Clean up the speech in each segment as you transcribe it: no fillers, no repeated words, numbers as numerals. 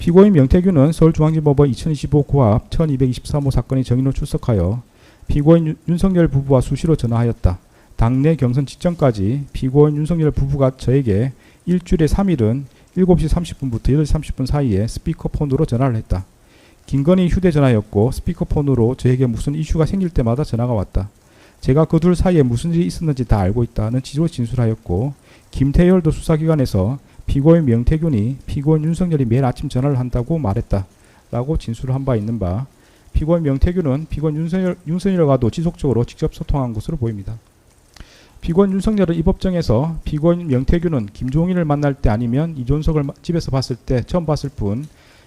피고인 명태균은 서울중앙지법원 2025 고합 1223호 사건의 증인으로 출석하여 피고인 윤석열 부부와 수시로 전화하였다. 당내 경선 직전까지 피고인 윤석열 부부가 저에게 일주일에 3일은 7시 30분부터 8시 30분 사이에 스피커폰으로 전화를 했다. 김건희 휴대전화였고 스피커폰으로 저에게 무슨 이슈가 생길 때마다 전화가 왔다. 제가 그 둘 사이에 무슨 일이 있었는지 다 알고 있다는 취지로 진술하였고, 김태열도 수사기관에서 피고인 명태균이 피고인 윤석열이 매일 아침 전화를 한다고 말했다 라고 진술을 한 바 있는 바, 피고인 명태균은 피고인 윤석열과도 지속적으로 직접 소통한 것으로 보입니다. 피고인 윤석열은 이 법정에서 피고인 명태균은 김종인을 만날 때 아니면 이존석을 집에서 봤을 때 처음 봤을 뿐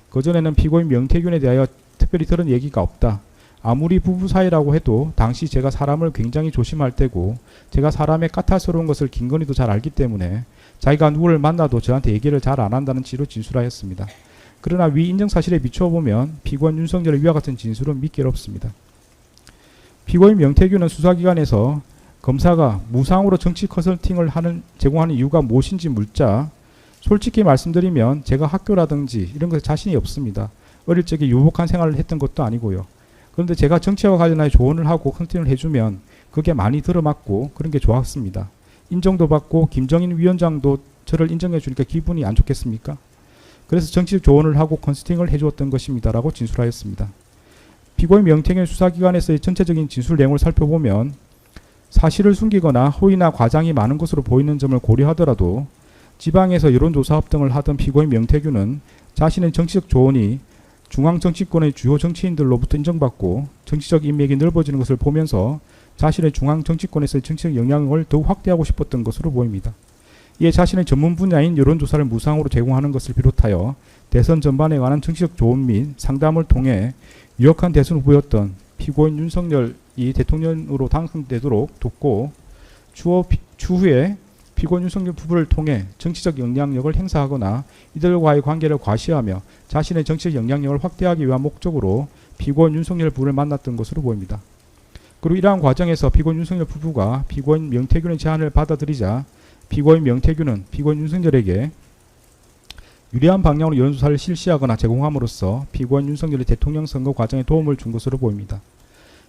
그전에는 피고인 명태균에 대하여 특별히 들은 얘기가 없다. 아무리 부부 사이라고 해도 당시 제가 사람을 굉장히 조심할 때고 제가 사람의 까탈스러운 것을 김건희도 잘 알기 때문에 자기가 누구를 만나도 저한테 얘기를 잘 안 한다는 취지로 진술하였습니다. 그러나 위 인정사실에 비춰보면 피고인 윤석열의 위와 같은 진술은 믿기 어렵습니다. 피고인 명태균은 수사기관에서 검사가 무상으로 정치 컨설팅을 제공하는 이유가 무엇인지 묻자, 솔직히 말씀드리면 제가 학교라든지 이런 것에 자신이 없습니다. 어릴 적에 유복한 생활을 했던 것도 아니고요. 그런데 제가 정치와 관련하여 조언을 하고 컨설팅을 해주면 그게 많이 들어맞고 그런 게 좋았습니다. 인정도 받고 김정인 위원장도 저를 인정해 주니까 기분이 안 좋겠습니까? 그래서 정치적 조언을 하고 컨설팅을 해주었던 것입니다 라고 진술하였습니다. 피고인 명태균 수사기관에서의 전체적인 진술 내용을 살펴보면 사실을 숨기거나 허위나 과장이 많은 것으로 보이는 점을 고려하더라도 지방에서 여론조사업 등을 하던 피고인 명태균은 자신의 정치적 조언이 중앙정치권의 주요 정치인들로부터 인정받고 정치적 인맥이 넓어지는 것을 보면서 자신의 중앙정치권에서의 정치적 영향을 더욱 확대하고 싶었던 것으로 보입니다. 이에 자신의 전문 분야인 여론조사를 무상으로 제공하는 것을 비롯하여 대선 전반에 관한 정치적 조언 및 상담을 통해 유력한 대선 후보였던 피고인 윤석열이 대통령으로 당선되도록 돕고 추후에 피고인 윤석열 부부를 통해 정치적 영향력을 행사하거나 이들과의 관계를 과시하며 자신의 정치적 영향력을 확대하기 위한 목적으로 피고인 윤석열 부부를 만났던 것으로 보입니다. 그리고 이러한 과정에서 피고인 윤석열 부부가 피고인 명태균의 제안을 받아들이자 피고인 명태균은 피고인 윤석열에게 유리한 방향으로 여론조사를 실시하거나 제공함으로써 피고인 윤석열의 대통령 선거 과정에 도움을 준 것으로 보입니다.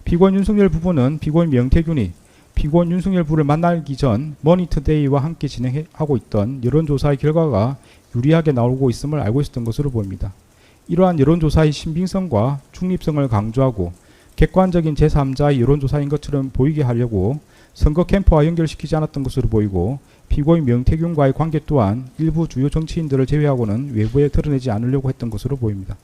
피고인 윤석열 부부는 피고인 명태균이 피고인 윤석열 부부를 만나기 전 머니투데이와 함께 진행하고 있던 여론조사의 결과가 유리하게 나오고 있음을 알고 있었던 것으로 보입니다. 이러한 여론조사의 신빙성과 중립성을 강조하고 객관적인 제3자의 여론조사인 것처럼 보이게 하려고 선거 캠프와 연결시키지 않았던 것으로 보이고, 피고인 명태균과의 관계 또한 일부 주요 정치인들을 제외하고는 외부에 드러내지 않으려고 했던 것으로 보입니다.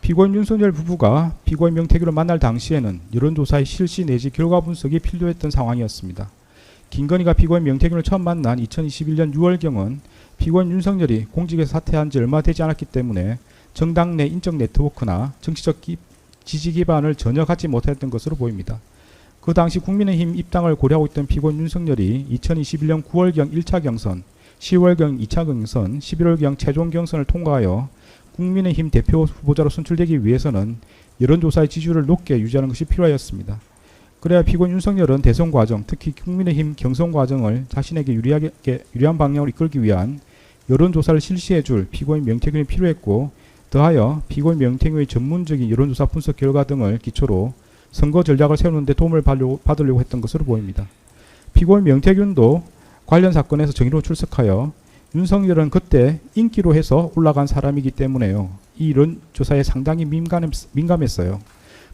피고인 윤석열 부부가 피고인 명태균을 만날 당시에는 여론조사의 실시 내지 결과 분석이 필요했던 상황이었습니다. 김건희가 피고인 명태균을 처음 만난 2021년 6월경은 피고인 윤석열이 공직에서 사퇴한 지 얼마 되지 않았기 때문에 정당 내 인적 네트워크나 정치적 지지 기반을 전혀 갖지 못했던 것으로 보입니다. 그 당시 국민의힘 입당을 고려하고 있던 피고인 윤석열이 2021년 9월경 1차 경선, 10월경 2차 경선, 11월경 최종 경선을 통과하여 국민의힘 대표 후보자로 선출되기 위해서는 여론조사의 지지율을 높게 유지하는 것이 필요하였습니다. 그래야 피고인 윤석열은 대선 과정, 특히 국민의힘 경선 과정을 자신에게 유리한 방향으로 이끌기 위한 여론조사를 실시해줄 피고인 명태균이 필요했고, 더하여 피고인 명태균의 전문적인 여론조사 분석 결과 등을 기초로 선거 전략을 세우는 데 도움을 받으려고 했던 것으로 보입니다. 피고인 명태균도 관련 사건에서 정의로 출석하여 윤석열은 그때 인기로 해서 올라간 사람이기 때문에요. 이 여론조사에 상당히 민감했어요.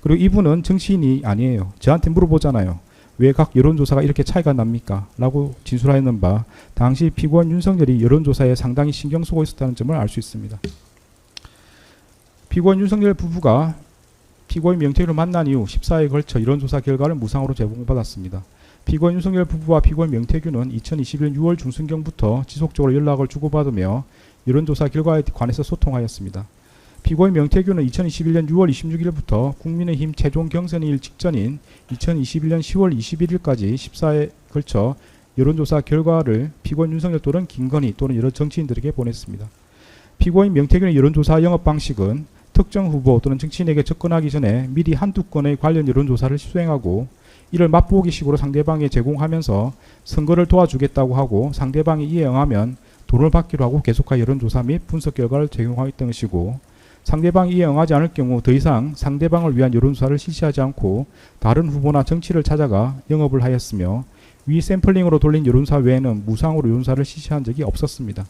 그리고 이분은 정치인이 아니에요. 저한테 물어보잖아요. 왜 각 여론조사가 이렇게 차이가 납니까? 라고 진술하였는 바, 당시 피고인 윤석열이 여론조사에 상당히 신경 쓰고 있었다는 점을 알 수 있습니다. 피고인 윤석열 부부가 피고인 명태균을 만난 이후 14회에 걸쳐 여론조사 결과를 무상으로 제공받았습니다. 피고인 윤석열 부부와 피고인 명태균은 2021년 6월 중순경부터 지속적으로 연락을 주고받으며 여론조사 결과에 관해서 소통하였습니다. 피고인 명태균은 2021년 6월 26일부터 국민의힘 최종 경선일 직전인 2021년 10월 21일까지 14회에 걸쳐 여론조사 결과를 피고인 윤석열 또는 김건희 또는 여러 정치인들에게 보냈습니다. 피고인 명태균의 여론조사 영업 방식은 특정 후보 또는 정치인에게 접근하기 전에 미리 한두 건의 관련 여론조사를 수행하고 이를 맛보기식으로 상대방에 제공하면서 선거를 도와주겠다고 하고 상대방이 이에 응하면 돈을 받기로 하고 계속하여 여론조사 및 분석 결과를 제공하였던 것이고, 상대방이 이에 응하지 않을 경우 더 이상 상대방을 위한 여론조사를 실시하지 않고 다른 후보나 정치를 찾아가 영업을 하였으며, 위 샘플링으로 돌린 여론조사 외에는 무상으로 여론조사를 실시한 적이 없었습니다.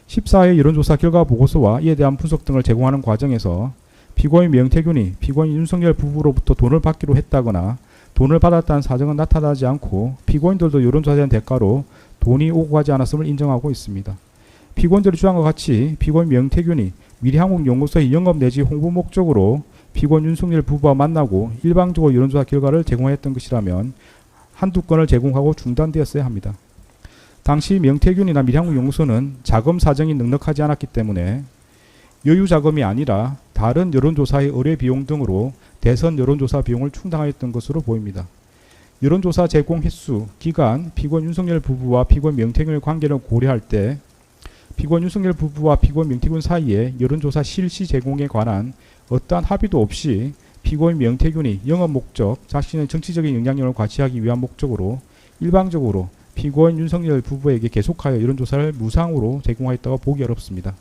14회 여론조사 결과 보고서와 이에 대한 분석 등을 제공하는 과정에서 피고인 명태균이 피고인 윤석열 부부로부터 돈을 받기로 했다거나 돈을 받았다는 사정은 나타나지 않고, 피고인들도 여론조사에 대한 대가로 돈이 오고 가지 않았음을 인정하고 있습니다. 피고인들이 주장과 같이 피고인 명태균이 미래한국연구소의 영업 내지 홍보 목적으로 피고인 윤석열 부부와 만나고 일방적으로 여론조사 결과를 제공했던 것이라면 한두 건을 제공하고 중단되었어야 합니다. 당시 명태균이나 미래한국연구소는 자금 사정이 넉넉하지 않았기 때문에 여유 자금이 아니라 다른 여론조사의 의뢰 비용 등으로 대선 여론조사 비용을 충당하였던 것으로 보입니다. 여론조사 제공 횟수, 기간, 피고인 윤석열 부부와 피고인 명태균의 관계를 고려할 때 피고인 윤석열 부부와 피고인 명태균 사이에 여론조사 실시 제공에 관한 어떠한 합의도 없이 피고인 명태균이 영업 목적, 자신의 정치적인 영향력을 과시하기 위한 목적으로 일방적으로 피고인 윤석열 부부에게 계속하여 여론조사를 무상으로 제공하였다고 보기 어렵습니다.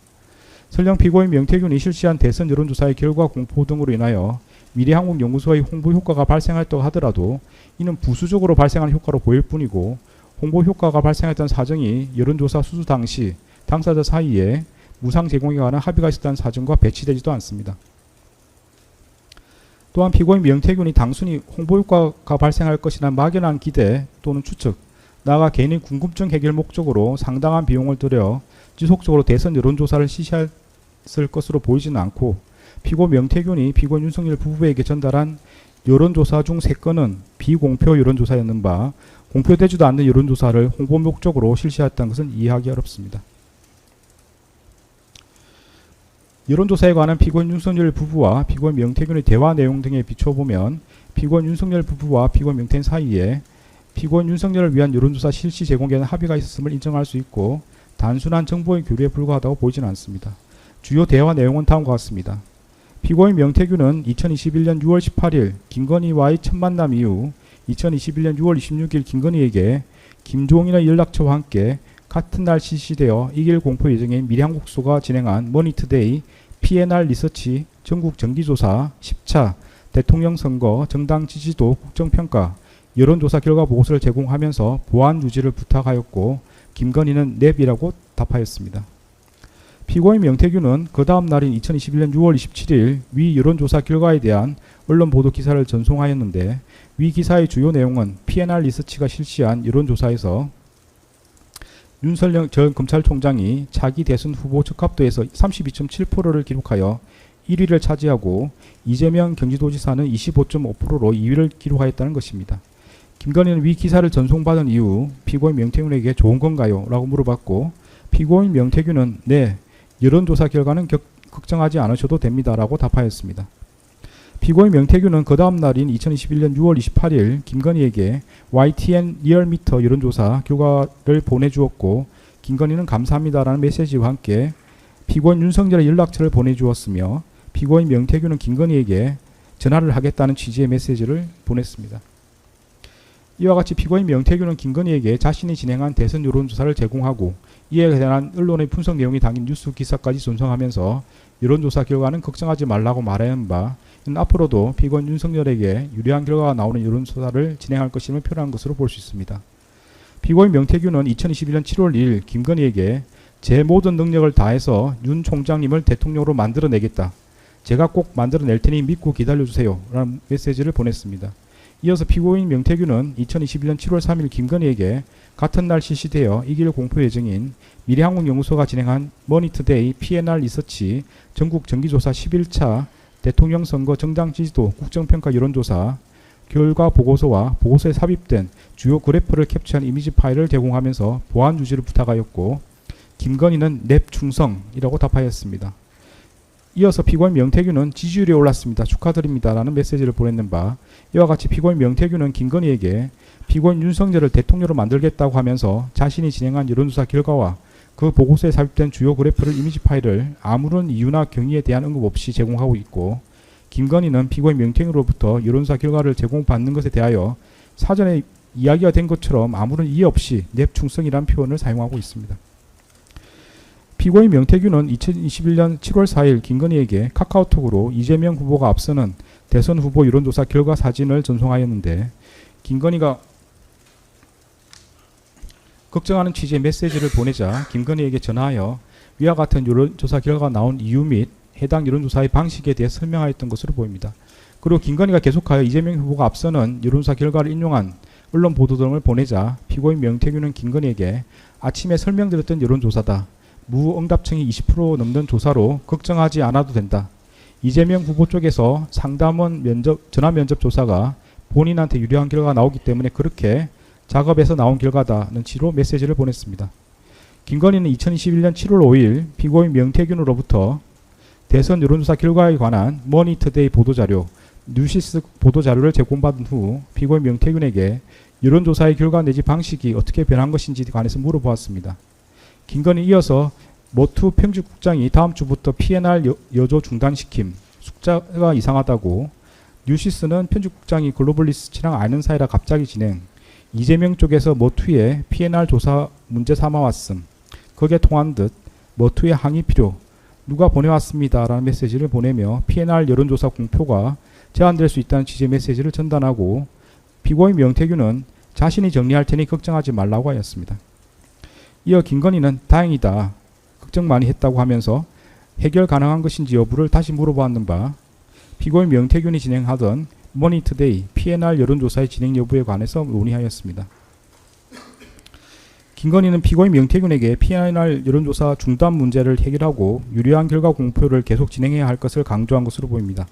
설령 피고인 명태균이 실시한 대선 여론조사의 결과 공포 등으로 인하여 미래한국연구소의 홍보 효과가 발생했다고 하더라도 이는 부수적으로 발생하는 효과로 보일 뿐이고, 홍보 효과가 발생했던 사정이 여론조사 수수 당시 당사자 사이에 무상 제공에 관한 합의가 있었다는 사정과 배치되지도 않습니다. 또한 피고인 명태균이 단순히 홍보 효과가 발생할 것이라는 막연한 기대 또는 추측, 나아가 개인의 궁금증 해결 목적으로 상당한 비용을 들여 지속적으로 대선 여론조사를 실시했을 것으로 보이지는 않고, 피고 명태균이 피고인 윤석열 부부에게 전달한 여론조사 중 3건은 비공표 여론조사였는 바 공표되지도 않는 여론조사를 홍보 목적으로 실시했다는 것은 이해하기 어렵습니다. 여론조사에 관한 피고인 윤석열 부부와 피고인 명태균의 대화 내용 등에 비춰보면 피고인 윤석열 부부와 피고인 명태균 사이에 피고인 윤석열을 위한 여론조사 실시 제공에 대한 합의가 있었음을 인정할 수 있고, 단순한 정보의 교류에 불과하다고 보이지는 않습니다. 주요 대화 내용은 다음과 같습니다. 피고인 명태균은 2021년 6월 18일 김건희와의 첫 만남 이후 2021년 6월 26일 김건희에게 김종인의 연락처와 함께 같은 날 실시되어 2일 공포 예정인 미래한국소가 진행한 머니투데이 PNR 리서치 전국 정기조사 10차 대통령 선거 정당 지지도 국정평가 여론조사 결과 보고서를 제공하면서 보안 유지를 부탁하였고, 김건희는 넵이라고 답하였습니다. 피고인 명태균은 그 다음 날인 2021년 6월 27일 위 여론조사 결과에 대한 언론 보도 기사를 전송하였는데, 위 기사의 주요 내용은 PNR 리서치가 실시한 여론조사에서 윤석열 전 검찰총장이 차기 대선 후보 적합도에서 32.7%를 기록하여 1위를 차지하고, 이재명 경기도지사는 25.5%로 2위를 기록하였다는 것입니다. 김건희는 위 기사를 전송받은 이후 피고인 명태균에게 좋은 건가요? 라고 물어봤고, 피고인 명태균은 네, 여론조사 결과는 걱정하지 않으셔도 됩니다. 라고 답하였습니다. 피고인 명태균은 그 다음 날인 2021년 6월 28일 김건희에게 YTN 리얼미터 여론조사 결과를 보내주었고, 김건희는 감사합니다라는 메시지와 함께 피고인 윤석열의 연락처를 보내주었으며, 피고인 명태균은 김건희에게 전화를 하겠다는 취지의 메시지를 보냈습니다. 이와 같이 피고인 명태균은 김건희에게 자신이 진행한 대선 여론조사를 제공하고 이에 대한 언론의 분석 내용이 담긴 뉴스 기사까지 전송하면서 여론조사 결과는 걱정하지 말라고 말하는 바, 앞으로도 피고인 윤석열에게 유리한 결과가 나오는 여론조사를 진행할 것임을 표현한 것으로 볼 수 있습니다. 피고인 명태균은 2021년 7월 2일 김건희에게 제 모든 능력을 다해서 윤 총장님을 대통령으로 만들어내겠다. 제가 꼭 만들어낼 테니 믿고 기다려주세요. 라는 메시지를 보냈습니다. 이어서 피고인 명태균은 2021년 7월 3일 김건희에게 같은 날 실시되어 2일 공포 예정인 미래한국연구소가 진행한 머니투데이 PNR 리서치 전국 정기조사 11차 대통령 선거 정당 지지도 국정평가 여론조사 결과 보고서와 보고서에 삽입된 주요 그래프를 캡처한 이미지 파일을 제공하면서 보안 유지를 부탁하였고, 김건희는 넵 충성이라고 답하였습니다. 이어서 피고인 명태균은 지지율이 올랐습니다. 축하드립니다. 라는 메시지를 보냈는 바, 이와 같이 피고인 명태균은 김건희에게 피고인 윤석열을 대통령으로 만들겠다고 하면서 자신이 진행한 여론조사 결과와 그 보고서에 삽입된 주요 그래프를 이미지 파일을 아무런 이유나 경위에 대한 언급 없이 제공하고 있고, 김건희는 피고인 명태균으로부터 여론조사 결과를 제공받는 것에 대하여 사전에 이야기가 된 것처럼 아무런 이해 없이 넵 충성이라는 표현을 사용하고 있습니다. 피고인 명태균은 2021년 7월 4일 김건희에게 카카오톡으로 이재명 후보가 앞서는 대선 후보 여론조사 결과 사진을 전송하였는데 김건희가 걱정하는 취지의 메시지를 보내자 김건희에게 전화하여 위와 같은 여론조사 결과가 나온 이유 및 해당 여론조사의 방식에 대해 설명하였던 것으로 보입니다. 그리고 김건희가 계속하여 이재명 후보가 앞서는 여론조사 결과를 인용한 언론 보도 등을 보내자 피고인 명태균은 김건희에게 아침에 설명드렸던 여론조사다. 무응답층이 20% 넘는 조사로 걱정하지 않아도 된다. 이재명 후보 쪽에서 상담원 전화 면접 조사가 본인한테 유리한 결과가 나오기 때문에 그렇게 작업에서 나온 결과다는 취지로 메시지를 보냈습니다. 김건희는 2021년 7월 5일 피고인 명태균으로부터 대선 여론조사 결과에 관한 머니투데이 보도자료, 뉴시스 보도자료를 제공받은 후 피고인 명태균에게 여론조사의 결과 내지 방식이 어떻게 변한 것인지에 관해서 물어보았습니다. 김건희 이어서 모투 편집국장이 다음 주부터 PNR 여조 중단시킴, 숫자가 이상하다고, 뉴시스는 편집국장이 글로벌리스트랑 아는 사이라 갑자기 진행, 이재명 쪽에서 모투에 PNR 조사 문제 삼아왔음, 거기에 통한 듯 모투에 항의 필요, 누가 보내왔습니다 라는 메시지를 보내며 PNR 여론조사 공표가 제한될 수 있다는 취지의 메시지를 전달하고 피고인 명태균은 자신이 정리할 테니 걱정하지 말라고 하였습니다. 이어 김건희는 다행이다, 걱정 많이 했다고 하면서 해결 가능한 것인지 여부를 다시 물어보았는 바 피고인 명태균이 진행하던 머니투데이 PNR 여론조사의 진행 여부에 관해서 논의하였습니다. 김건희는 피고인 명태균에게 PNR 여론조사 중단 문제를 해결하고 유리한 결과 공표를 계속 진행해야 할 것을 강조한 것으로 보입니다.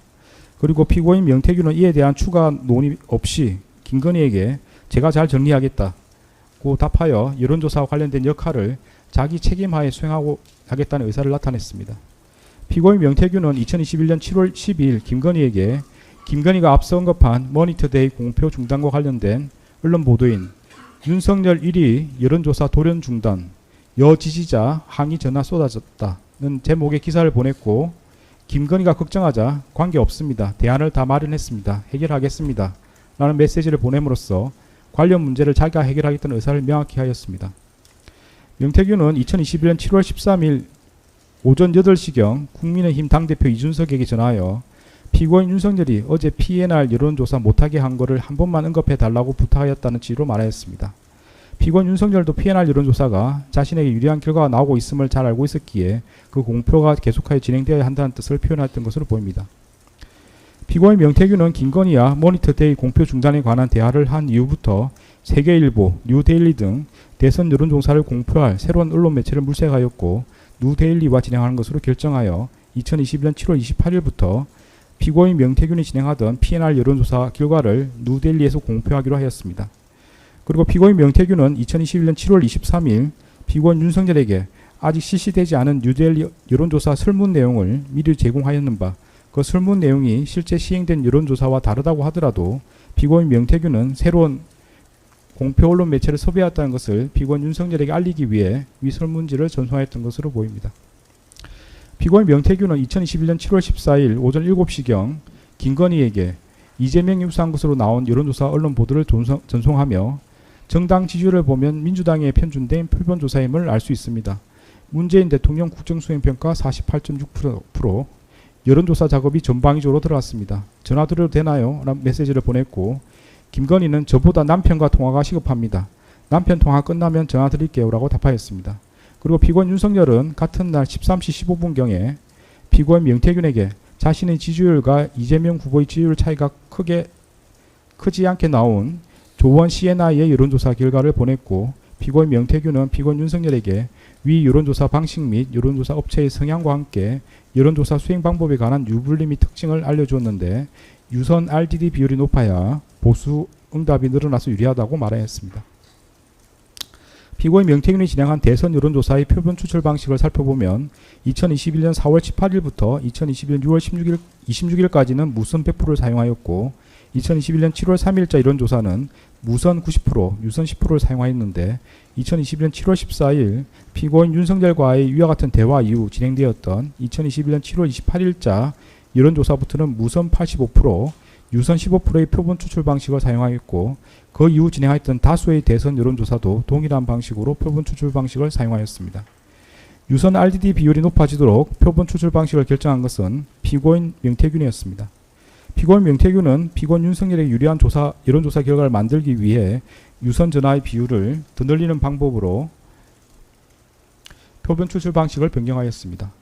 그리고 피고인 명태균은 이에 대한 추가 논의 없이 김건희에게 제가 잘 정리하겠다고 답하여 여론조사와 관련된 역할을 자기 책임하에 수행하고 하겠다는 의사를 나타냈습니다. 피고인 명태균은 2021년 7월 12일 김건희에게 김건희가 앞서 언급한 머니투데이 공표 중단과 관련된 언론 보도인 윤석열 1위 여론조사 돌연 중단, 여지지자 항의 전화 쏟아졌다는 제목의 기사를 보냈고 김건희가 걱정하자 관계없습니다. 대안을 다 마련했습니다. 해결하겠습니다. 라는 메시지를 보냄으로써 관련 문제를 자기가 해결하겠다는 의사를 명확히 하였습니다. 명태균은 2021년 7월 13일 오전 8시경 국민의힘 당대표 이준석에게 전화하여 피고인 윤석열이 어제 PNR 여론조사 못하게 한 거를 한 번만 언급해 달라고 부탁하였다는 취지로 말하였습니다. 피고인 윤석열도 PNR 여론조사가 자신에게 유리한 결과가 나오고 있음을 잘 알고 있었기에 그 공표가 계속하여 진행되어야 한다는 뜻을 표현했던 것으로 보입니다. 피고인 명태균은 김건희와 머니투데이 공표 중단에 관한 대화를 한 이후부터 세계일보, 뉴데일리 등 대선 여론조사를 공표할 새로운 언론 매체를 물색하였고 뉴데일리와 진행하는 것으로 결정하여 2021년 7월 28일부터 피고인 명태균이 진행하던 PNR 여론조사 결과를 뉴델리에서 공표하기로 하였습니다. 그리고 피고인 명태균은 2021년 7월 23일 피고인 윤석열에게 아직 실시되지 않은 뉴델리 여론조사 설문 내용을 미리 제공하였는 바 그 설문 내용이 실제 시행된 여론조사와 다르다고 하더라도 피고인 명태균은 새로운 공표 언론 매체를 섭외했다는 것을 피고인 윤석열에게 알리기 위해 위 설문지를 전송하였던 것으로 보입니다. 피고인 명태균은 2021년 7월 14일 오전 7시경 김건희에게 이재명이 우수한 것으로 나온 여론조사 언론 보도를 전송하며 정당 지지율을 보면 민주당에 편준된 표본조사임을 알 수 있습니다. 문재인 대통령 국정수행평가 48.6%, 여론조사 작업이 전방위적으로 들어갔습니다. 전화 드려도 되나요? 라는 메시지를 보냈고 김건희는 저보다 남편과 통화가 시급합니다. 남편 통화 끝나면 전화 드릴게요 라고 답하였습니다. 그리고 피고인 윤석열은 같은 날 13시 15분경에 피고인 명태균에게 자신의 지지율과 이재명 후보의 지지율 차이가 크지 않게 나온 조원 CNI의 여론조사 결과를 보냈고 피고인 명태균은 피고인 윤석열에게 위 여론조사 방식 및 여론조사 업체의 성향과 함께 여론조사 수행 방법에 관한 유불리 및 특징을 알려주었는데 유선 RDD 비율이 높아야 보수 응답이 늘어나서 유리하다고 말하였습니다. 피고인 명태균이 진행한 대선 여론조사의 표본 추출 방식을 살펴보면 2021년 4월 18일부터 2021년 6월 26일까지는 무선 100%를 사용하였고 2021년 7월 3일자 여론조사는 무선 90%, 유선 10%를 사용하였는데 2021년 7월 14일 피고인 윤석열과의 위와 같은 대화 이후 진행되었던 2021년 7월 28일자 여론조사부터는 무선 85%, 유선 15%의 표본 추출 방식을 사용하였고 그 이후 진행하였던 다수의 대선 여론조사도 동일한 방식으로 표본 추출 방식을 사용하였습니다. 유선 RDD 비율이 높아지도록 표본 추출 방식을 결정한 것은 피고인 명태균이었습니다. 피고인 명태균은 피고인 윤석열에게 유리한 여론조사 결과를 만들기 위해 유선 전화의 비율을 더 늘리는 방법으로 표본 추출 방식을 변경하였습니다.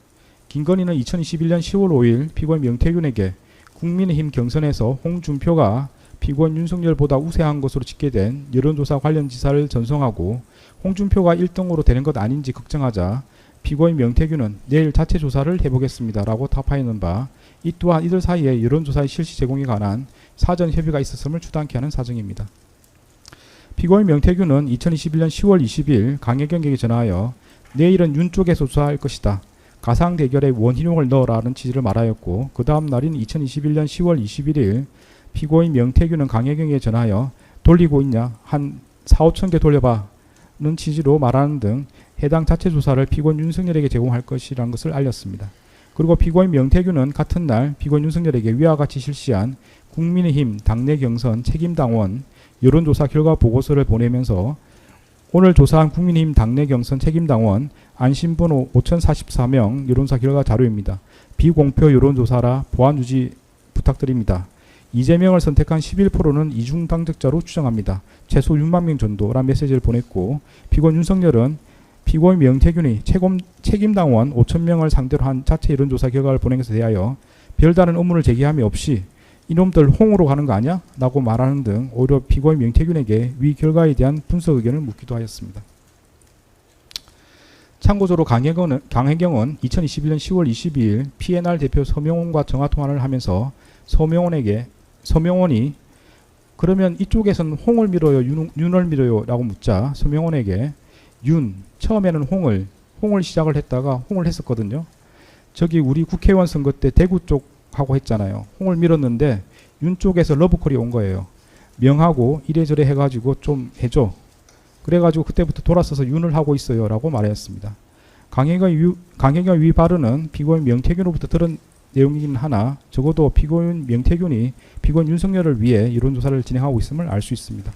김건희는 2021년 10월 5일 피고인 명태균에게 국민의힘 경선에서 홍준표가 피고인 윤석열보다 우세한 것으로 집계된 여론조사 관련 지사를 전송하고 홍준표가 1등으로 되는 것 아닌지 걱정하자 피고인 명태균은 내일 자체 조사를 해보겠습니다 라고 답하였는 바, 이 또한 이들 사이에 여론조사의 실시 제공에 관한 사전 협의가 있었음을 추단케 하는 사정입니다. 피고인 명태균은 2021년 10월 20일 강혜경에게 전화하여 내일은 윤 쪽에서 조사할 것이다. 가상 대결에 원희룡을 넣으라는 취지를 말하였고, 그 다음 날인 2021년 10월 21일 피고인 명태균은 강혜경에게 전하여 돌리고 있냐, 한 4,5천 개 돌려봐는 취지로 말하는 등 해당 자체 조사를 피고인 윤석열에게 제공할 것이라는 것을 알렸습니다. 그리고 피고인 명태균은 같은 날 피고인 윤석열에게 위와 같이 실시한 국민의힘 당내 경선 책임당원 여론조사 결과 보고서를 보내면서 오늘 조사한 국민의힘 당내 경선 책임당원 안심번호 5044명 여론조사 결과 자료입니다. 비공표 여론조사라 보안 유지 부탁드립니다. 이재명을 선택한 11%는 이중 당적자로 추정합니다. 최소 6만 명 정도라는 메시지를 보냈고, 피고인 윤석열은 피고인 명태균이 책임당원 5,000명을 상대로 한 자체 여론조사 결과를 보낸 것에 대하여 별다른 의문을 제기함이 없이 이놈들 홍으로 가는 거 아니야? 라고 말하는 등 오히려 피고인 명태균에게 위 결과에 대한 분석 의견을 묻기도 하였습니다. 참고적으로 강혜경은 2021년 10월 22일 PNR 대표 서명원과 전화통화를 하면서 서명원이 그러면 이쪽에서는 홍을 밀어요, 윤을 밀어요 라고 묻자 서명원에게 처음에는 홍을 시작을 했다가 홍을 했었거든요. 저기 우리 국회의원 선거 때 대구 쪽하고 했잖아요. 홍을 밀었는데 윤 쪽에서 러브콜이 온 거예요. 명하고 이래저래 해가지고 좀 해줘. 그래가지고 그때부터 돌아서서 윤을 하고 있어요 라고 말했습니다. 강혜경 위 발언은 피고인 명태균으로부터 들은 내용이긴 하나 적어도 피고인 명태균이 피고인 윤석열을 위해 여론조사를 진행하고 있음을 알 수 있습니다.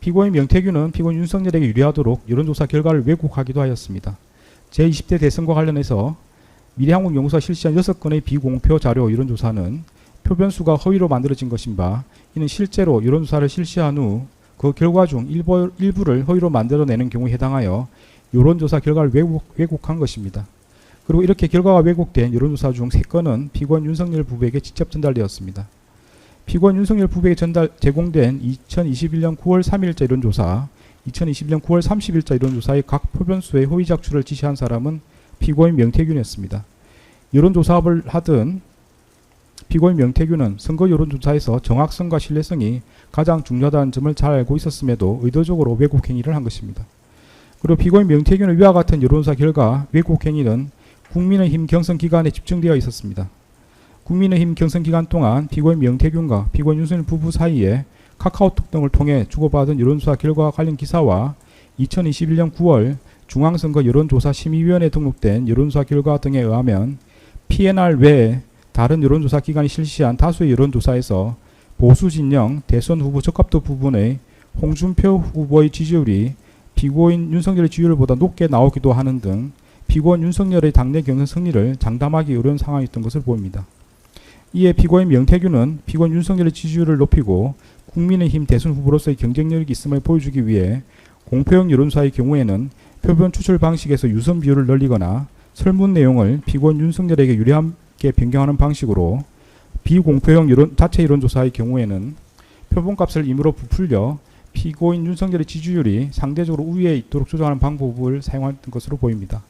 피고인 명태균은 피고인 윤석열에게 유리하도록 여론조사 결과를 왜곡하기도 하였습니다. 제20대 대선과 관련해서 미래한국연구소가 실시한 6건의 비공표 자료 여론조사는 표변수가 허위로 만들어진 것인 바, 이는 실제로 여론조사를 실시한 후 그 결과 중 일부를 허위로 만들어내는 경우에 해당하여 여론조사 결과를 왜곡한 것입니다. 그리고 이렇게 결과가 왜곡된 여론조사 중 3건은 피고인 윤석열 부부에게 직접 전달되었습니다. 피고인 윤석열 부부에게 제공된 2021년 9월 3일자 여론조사, 2021년 9월 30일자 여론조사의 각 표변수의 허위 작출을 지시한 사람은 피고인 명태균이었습니다. 여론조사업을 하던 피고인 명태균은 선거 여론조사에서 정확성과 신뢰성이 가장 중요하다는 점을 잘 알고 있었음에도 의도적으로 왜곡 행위를 한 것입니다. 그리고 피고인 명태균의 위와 같은 여론조사 결과 왜곡 행위는 국민의힘 경선 기간에 집중되어 있었습니다. 국민의힘 경선 기간 동안 피고인 명태균과 피고인 윤석열 부부 사이에 카카오톡 등을 통해 주고받은 여론조사 결과 관련 기사와 2021년 9월 중앙선거 여론조사 심의위원회에 등록된 여론조사 결과 등에 의하면 PNR 외에 다른 여론조사 기관이 실시한 다수의 여론조사에서 보수 진영 대선 후보 적합도 부분의 홍준표 후보의 지지율이 피고인 윤석열의 지지율보다 높게 나오기도 하는 등 피고인 윤석열의 당내 경선 승리를 장담하기 어려운 상황이었던 것을 보입니다. 이에 피고인 명태균은 피고인 윤석열의 지지율을 높이고 국민의힘 대선 후보로서의 경쟁력이 있음을 보여주기 위해 공표형 여론조사의 경우에는 표본 추출 방식에서 유선 비율을 늘리거나 설문 내용을 피고인 윤석열에게 유리하게 변경하는 방식으로 비공표형 자체 여론조사의 경우에는 표본값을 임의로 부풀려 피고인 윤석열의 지지율이 상대적으로 우위에 있도록 조정하는 방법을 사용했던 것으로 보입니다.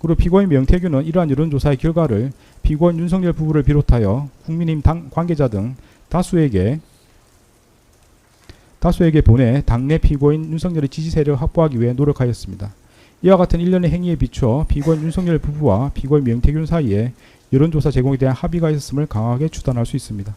그리고 피고인 명태균은 이러한 여론조사의 결과를 피고인 윤석열 부부를 비롯하여 국민의힘 관계자 등 다수에게 보내 당내 피고인 윤석열의 지지 세력을 확보하기 위해 노력하였습니다. 이와 같은 일련의 행위에 비춰 피고인 윤석열 부부와 피고인 명태균 사이에 여론조사 제공에 대한 합의가 있었음을 강하게 추단할 수 있습니다.